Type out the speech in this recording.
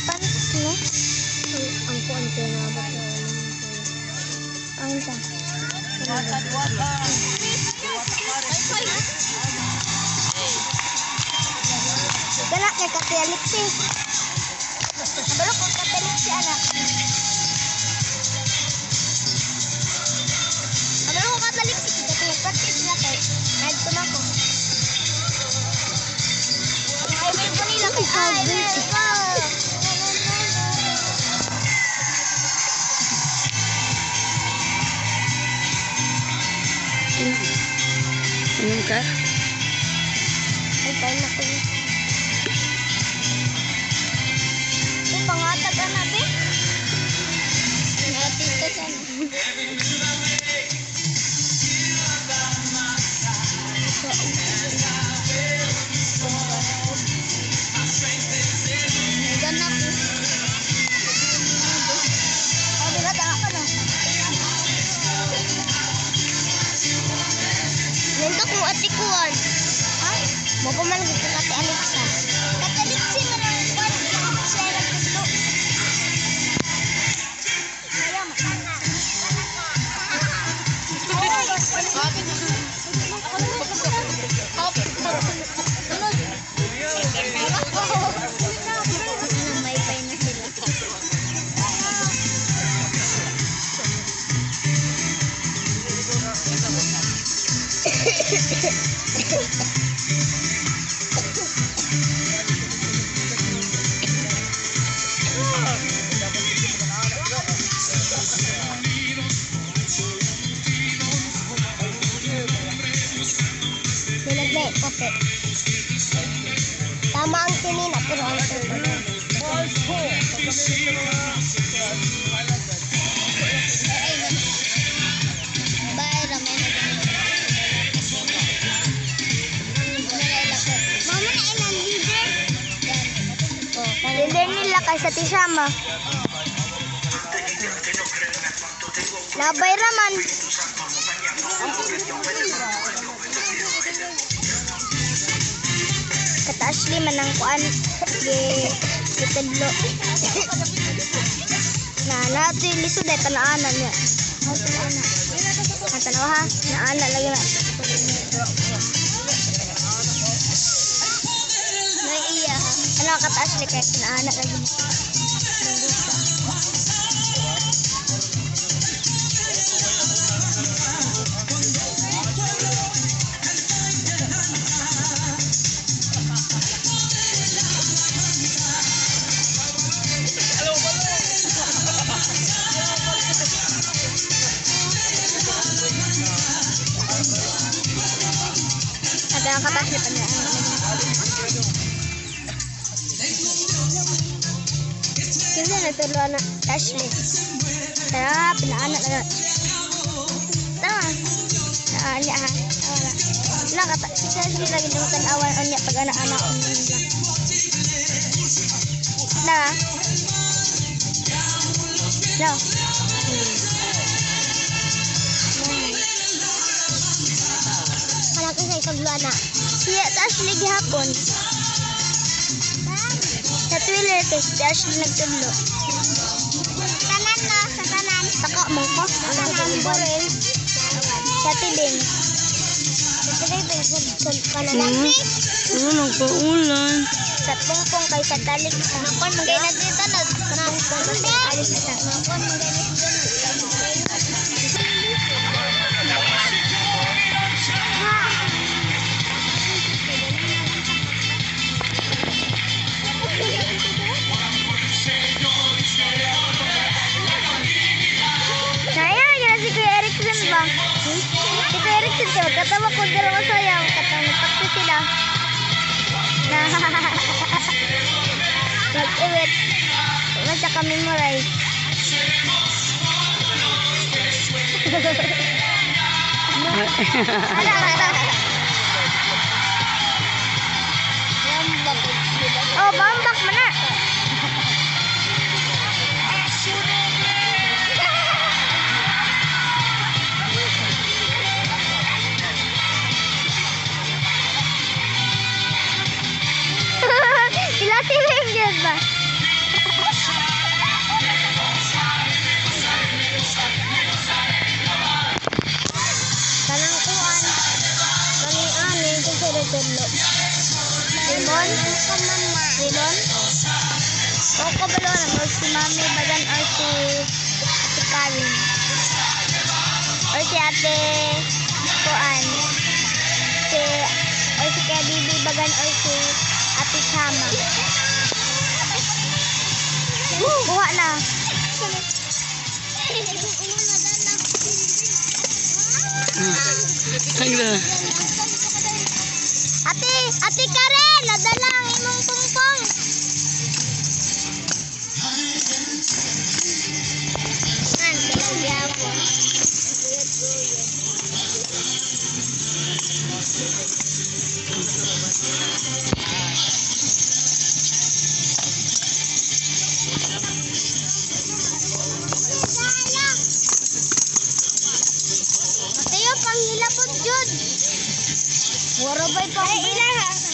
panties, no? Ang kuwan ko na ba sa ang ta. Galak kay Katelik si. Balo ko Katelik si anak. Balo ko Katelik si Katelik practice na kay. Nagto na ko. Ay may panila kay ay may pa. Inom ka? Ay tayo na ko. Pangatag ka na, be? Natito ka na. Ganap. Oh, di ba? Tanga ka na. Nento ko atikuan. Ha? Mo pa man ka kati Alexa. Kati Alexa man ang kwan. Siya nagtulo. Kaya makana. May pay na sila. Nilagay, kape. Tama ang tinina, pero ang tinina. Bye, Ramen. Mama na ilang leader? Leader nila kay sa Tisama. Labay raman. Kata Ashley man ang kuan gitudlo. Na nato yung lisod ay panaanan niya. Ang tanawa ha, naana lagi na. May iya ha. Ano kata Ashley kaya pinaana lagi na. Ada ang katas ni Panya. Kasi natulo na Ashley. Tara, pinaanak na. Tama. Naanya ha. Wala. Wala kata. Si Ashley lagi dumakan awan niya pag anak-anak. Na. No. Malaki sa ikagluan na. Siya sa Ashley gihapon. Sa Twitter test, si Ashley nagtudlo. Kanan na, sa kanan. Taka mo ko. Kanan mo rin. Sa tibing. Sa tibing, sa kanan. Nagpaulan. Sa pungpong kay sa talik. Nakon, magay na dito na. Sa pungpong kay sa talik. Nakon, magay na dito na. Si Kuya Erickson ba? Si Kuya Erickson ka, katawa ko dalawa sayang, katawa takto sila. Mag-iwit. Masya kami muray. Oh, bambak mana? Sila si Wim ba? ko balon or si Mami Bagan or si Ate Karin. Or si Ate Kuan. Or si Kuya Bibi Bagan or si Ate Chama. Kuha na. Hangga. Ate Karen, nadala ang imong pungpong. Mateo, panghilapot jud. Wara ba'y pang... Ay, ilaha.